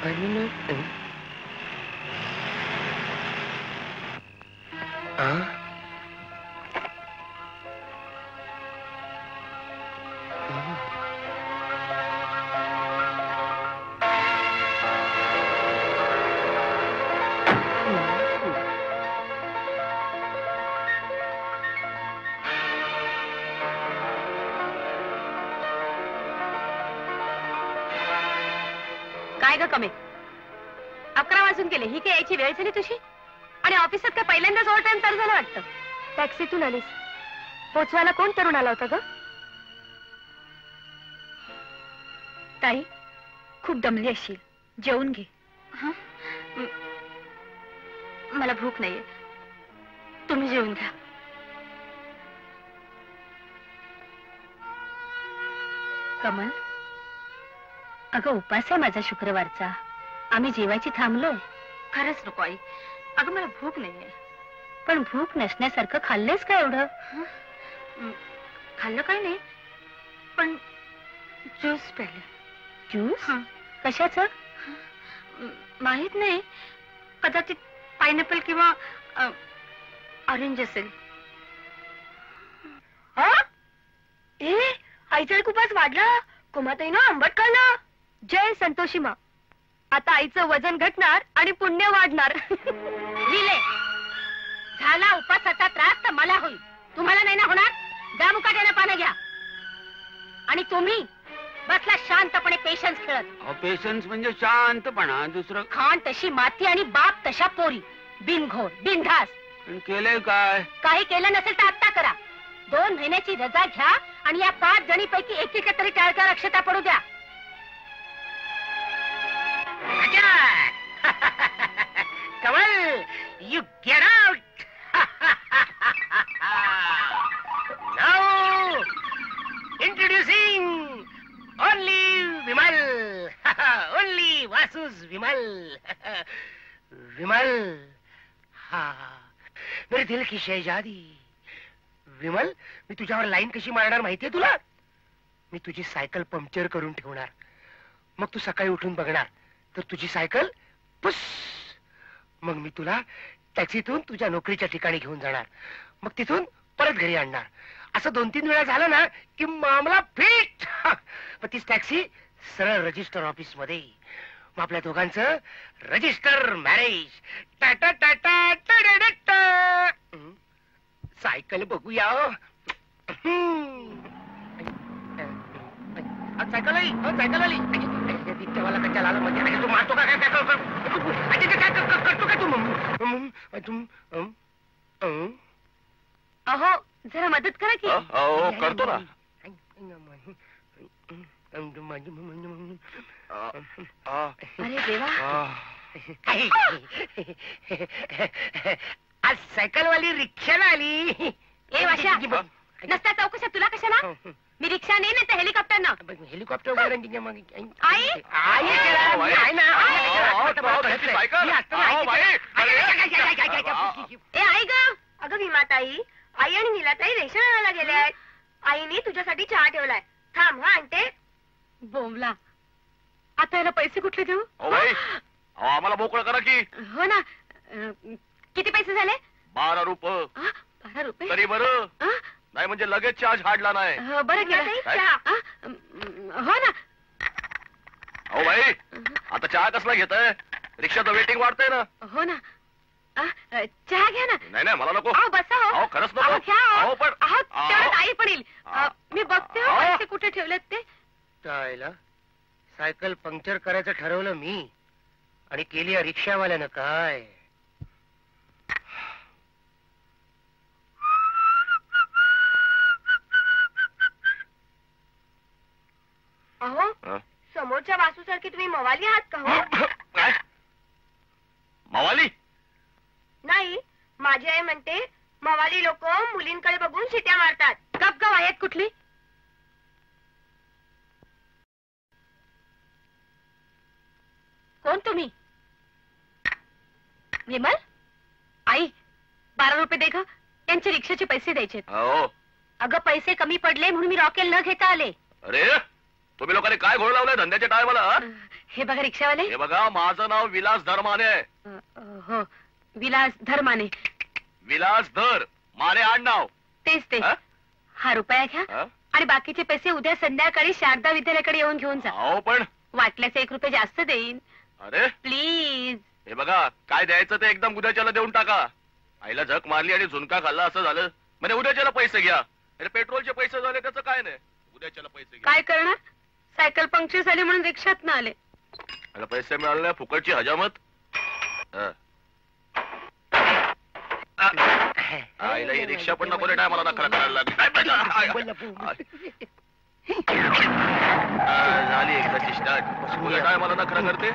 काय ग कमी 11 वाजून गेले, ही काय यायची वेळ झाली तुझी? आणि ऑफिसात काय पहिल्यांदाच ओव्हर टाइम चालू झालं वाटतं? टॅक्सीतून आलीस, पोचवायला कोण तरुण आला होता ग? ताई खूप दमली असशील, जेवून घे. मला भूक नाहीये, तुम्ही जेवून घ्या. कमल, अगं उपास आहे माझा शुक्रवारचा, आम्ही जेवायची थांबलोय. खरंच नको आई, अगं मला भूक नाहीये. पण भूक नसण्यासारखं खाल्लेस का एवढं? खाल्लं काय नाही, पण ज्यूस प्याले. ज्यूस? कशाचं? माहित नाही, कदाचित पायनॅपल किंवा ऑरेंज असेल. आईचा खूपच वाढला, कुमाताईनं आंबट खाल्लं. जय संतोषी मा, आता आईचं वजन घटणार आणि पुण्य वाढणार. लिहिले झाला उपासाचा त्रास तर मला होईल, तुम्हाला नाही ना होणार. जा मुकाट्यानं पानं घ्या. आणि तुम्ही बसला शांतपणे पेशन्स खेळत. पेशन्स म्हणजे शांतपणा, दुसरं? खाण तशी माती आणि बाप तशा पोरी, बिनघोर बिनधास. केलंय काय? काही केलं नसेल तर आत्ता करा. 2 महिन्याची रजा घ्या आणि या 5 जणीपैकी एकीकडे तरी टाळका अक्षता पडू द्या. Kamal, you get out. Now introducing only Vimal. Only Vasu's Vimal. Vimal, मेरे दिल की शहजादी. विमल, मी तुझ्यावर लाईन कशी मारणार माहितीये तुला? मी तुझी सायकल पंक्चर करून ठेवणार, मग तू सकाळी उठून बघणार तर तुझी सायकल पुस. मग मी तुला टॅक्सीतून तुझ्या नोकरीच्या ठिकाणी घेऊन जाणार, मग तिथून परत घरी आणणार. असं 2-3 वेळा झालं ना की मामला फिट. मग तीच टॅक्सी सरळ रजिस्टर ऑफिस मध्ये, मग आपल्या दोघांचं register marriage. Tata Tata Tata. Cycle बघूया. सायकल आली, सायकल आली. मला कशाला आलं म्हणजे? तू मारतो का? काय करतो का तू? अहो जरा मदत करा की. हो करतो ना. अरे देवा, आज सायकलवाली रिक्षाला आली. ए वाशा, नसत्या चौकशा तुला कशाला? मी रिक्षा नाही ना, तर हेलिकॉप्टरनं. हेलिकॉप्टर आई ए आई ग. अगं विमाताई, आई आणि नीलाताई रेशन आणायला गेल्यात. आईने तुझ्यासाठी चहा ठेवलाय, थांब हा आणते. बोंबला, आता याला पैसे कुठले देऊ? आम्हाला मोकळं करा की. हो ना. किती पैसे झाले? 12 रुपये. 12 रुपये तरी बरं, नाही म्हणजे लगेच चार्ज हाडला नाही. बरं केलं. हो ना. हो बाई, आता चहा कसला घेताय? रिक्षाचं वेटिंग वाढतंय ना. हो ना. चहा घ्या ना. नाही नाही मला नको. बसा. हो खरंच अहो, नको. घ्या. पण तेवढ्यात आई पण येईल. मी बघते पैसे कुठे ठेवलेत ते. चायला सायकल पंक्चर करायचं ठरवलं मी आणि केली या रिक्षावाल्यानं काय. अहो समोरच्या वासूसारखी तुम्ही मवाली आहात का? हो काय मवाली? नाही, माझी आई म्हणते मवाली लोक मुलींकडे बघून शिट्या मारतात. गप गप आहेत कुठली? कोण तुम्ही? विमल. आई 12 रुपये दे ग, त्यांचे रिक्षाचे पैसे द्यायचे. अगं पैसे कमी पडले म्हणून मी रॉकेल न घेता आले. अरे तुम्ही लोकांनी काय घोळ लावलाय धंद्याच्या टायमाला? हे बघा रिक्षावाले. हे बघा, माझं नाव विलास धरमाने आहे. हो, विलास धर्माने. विलास धर माने आडनाव. तेच ते. हा? हा रुपया घ्या हा? आणि बाकीचे पैसे उद्या संध्याकाळी शारदा विद्यालयाकडे येऊन घेऊन जा. अहो पण वाटल्याचे 1 रुपये जास्त देईन. अरे प्लीज. हे बघा, काय द्यायचं ते एकदम उद्याच्याला देऊन टाका. आईला झक मारली आणि झुणका खाल्ला असं झालं. म्हणजे उद्याच्याला पैसे घ्या. अरे पेट्रोलचे पैसे झाले त्याचं काय नाही, उद्याच्याला पैसे घ्या. काय करणार? सायकल पंक्चर झाली म्हणून रिक्षात ना आले. मला पैसे मिळाले नाही, फुकटची हजामत. हं. आईला ही रिक्षा पण नको रे, मला नखरा करायला लागली. काय पाहिजे? झाली एकदाची स्टार्ट. काय मला नखरा करते?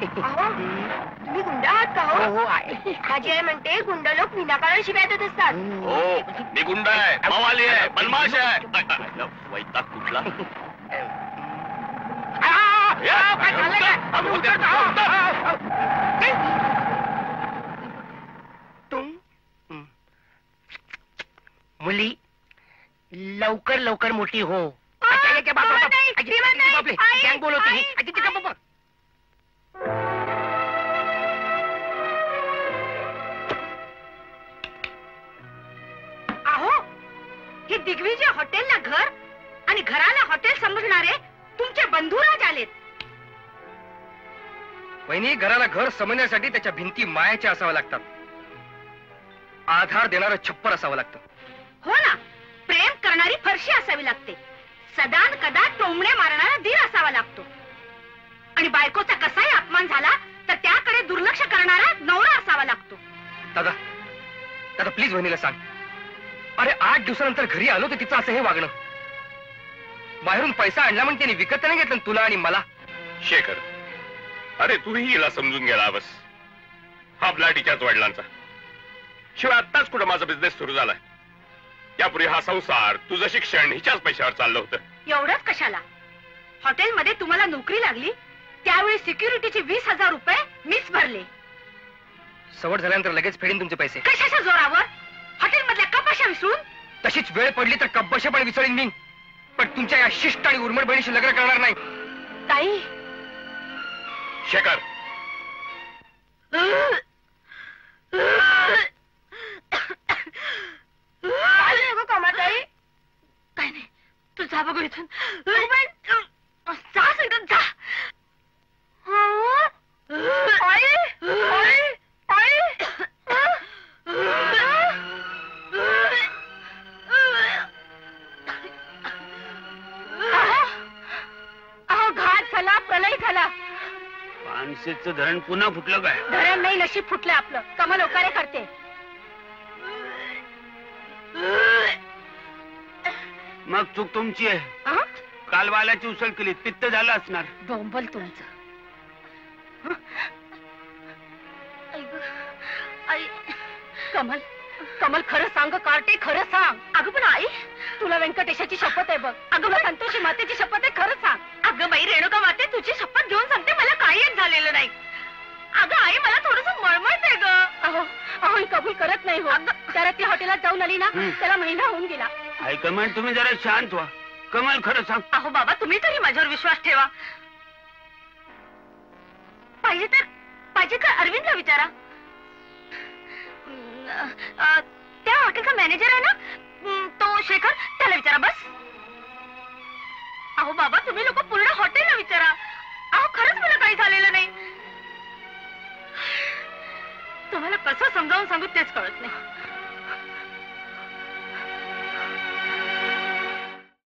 तुम्ही गुंड आहात का? हो आहे. माझी आई म्हणते गुंड लोक विनाकारण शिव्या देत असतात. हो, मी गुंड आहे, मवाली आहे, बदमाश आहे. वैताग कुठला? मुली लवकर लवकर मोठी हो. गँग बोलवते ही. अहो, हे दिग्विजय हॉटेलला घर आणि घराला हॉटेल समजणारे तुमचे बंधुराज आलेत. वहिनी, घराला घर समजण्यासाठी त्याच्या भिंती मायाच्या असाव्या लागतात. आधार देणारं छप्पर असावं लागतं. हो ना, प्रेम करणारी फरशी असावी लागते. सदान कदा टोमणे मारणारा धीर असावा लागतो. आणि बायकोचा कसाही अपमान झाला तर त्याकडे दुर्लक्ष करणारा नवरा असावा लागतो. दादा, दादा प्लीज वहिनीला सांग. अरे 8 दिवसानंतर घरी आलो तर तिचं असं हे वागणं. बाहेरून पैसा आणला म्हणून त्याने विकत नाही घेतलं तुला आणि मला. शेखर, अरे तूही हिला समजून गेला बस. हा ब्लाटीच्याच वडिलांचा. शिवाय आत्ताच कुठं माझा बिझनेस सुरू झालाय. यापूर्वी हा संसार, तुझं शिक्षण हिच्याच पैशावर चाललं होतं. एवढंच कशाला? हॉटेलमध्ये तुम्हाला नोकरी लागली त्यावेळी सिक्युरिटीचे 20,000 रुपये मीच भरले. सवड झाल्यानंतर लगेच फेडीन तुमचे पैसे. कशाच्या जोरावर? हॉटेलमधल्या कपाशा विसरून? तशीच वेळ पडली तर कब्बशा पण विसळीन मी. पण तुमच्या या शिष्ट आणि उर्मट बहिणीशी लग्न करणार नाही. ताई, शेखर, कमाताई काय नाही, तू जा बघू इथून. जा सगळं जा. आई, आई, आई. अहो, घात झाला, प्रलय झाला. पानसेचं धरण पुन्हा फुटलं काय? धरण नाही, नशीब फुटलं आपलं. कमल ओकारे करते. मग चूक तुमची आहे. काल वालाची उसळ केली, पित्त झालं असणार. बोंबल तुमचं. आई, कमल, कमल खरं सांग. कार्टे खरं सांग. अगं पण आई, तुला व्यंकटेशाची शपथ आहे बघ. अगं तुला संतोषी मातेची शपथ आहे, खरं सांग. अगं बाई रेणुका माते, तुझी शपथ घेऊन सांगते, मला काही एक झालेलं नाही. अगं आई, मला थोडस मळमळतंय ग. अहो अहो, ही कबूल करत नाही हो. त्याला ती हॉटेलात जाऊन आली ना, त्याला महिना होऊन गेला. आई कमल, तुम्ही जरा शांत व्हा. कमल खरं सांग. अहो बाबा, तुम्ही तरी माझ्यावर विश्वास ठेवा. पाहिजे तर अरविंदला विचारा. त्या हॉटेलचा मॅनेजर आहे ना, तो शेखर, त्याला विचारा बस. अहो बाबा, तुम्ही लोक पूर्ण हॉटेलला विचारा. अहो खरंच मला काही झालेलं नाही. तुम्हाला कसं समजावून सांगू तेच कळत नाही.